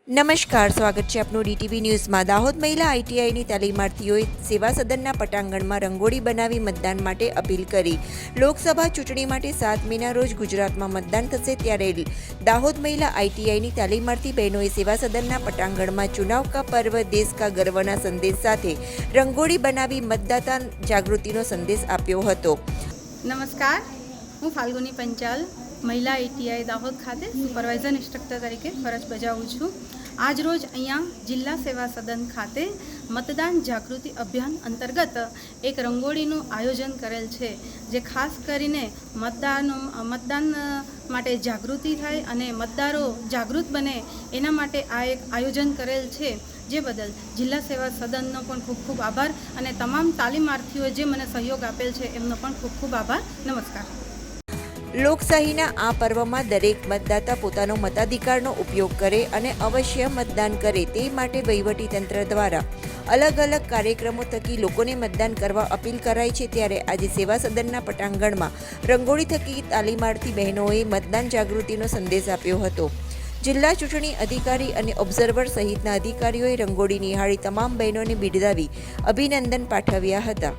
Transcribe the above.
નમસ્કાર, સ્વાગત છે આપનું ડીટીવી ન્યૂઝમાં। દાહોદ મહિલા આઈટીઆઈની તાલીમાર્થીઓએ સેવા સદનના પટાંગણમાં રંગોળી બનાવી મતદાન માટે અપીલ કરી। લોકસભા ચૂંટણી માટે 7 મેના રોજ ગુજરાતમાં મતદાન થશે, ત્યારે દાહોદ મહિલા આઈટીઆઈની તાલીમાર્થી બહેનોએ સેવા સદનના પટાંગણમાં ચુનાવ કા પર્વ દેશ કા ગર્વના સંદેશ સાથે રંગોળી બનાવી મતદાતા જાગૃતિનો સંદેશ આપ્યો હતો। નમસ્કાર, હું ફાલ્ગુની પંચાલ મહિલા આઈટીઆઈ દાહોદ ખાતે સુપરવાઇઝર ઇન્સ્ટ્રક્ટર તરીકે ફરજ બજાવું છું। આજ રોજ અહીંયા જિલ્લા સેવા સદન ખાતે મતદાન જાગૃતિ અભિયાન અંતર્ગત એક રંગોળીનું આયોજન કરેલ છે, જે ખાસ કરીને મતદાન માટે જાગૃતિ થાય અને મતદારો જાગૃત બને એના માટે આ એક આયોજન કરેલ છે। જે બદલ જિલ્લા સેવા સદનનો પણ ખૂબ ખૂબ આભાર અને તમામ તાલીમાર્થીઓએ જે મને સહયોગ આપેલ છે એમનો પણ ખૂબ ખૂબ આભાર। નમસ્કાર। લોકશાહીના આ પર્વમાં દરેક મતદાતા પોતાનો મતાધિકારનો ઉપયોગ કરે અને અવશ્ય મતદાન કરે, તે માટે વહીવટીતંત્ર દ્વારા અલગ અલગ કાર્યક્રમો થકી લોકોને મતદાન કરવા અપીલ કરાઈ છે। ત્યારે આજે સેવા સદનના પટાંગણમાં રંગોળી થકી તાલીમાર્થી બહેનોએ મતદાન જાગૃતિનો સંદેશ આપ્યો હતો। જિલ્લા ચૂંટણી અધિકારી અને ઓબ્ઝર્વર સહિતના અધિકારીઓએ રંગોળી નિહાળી તમામ બહેનોને બિરદાવી અભિનંદન પાઠવ્યા હતા।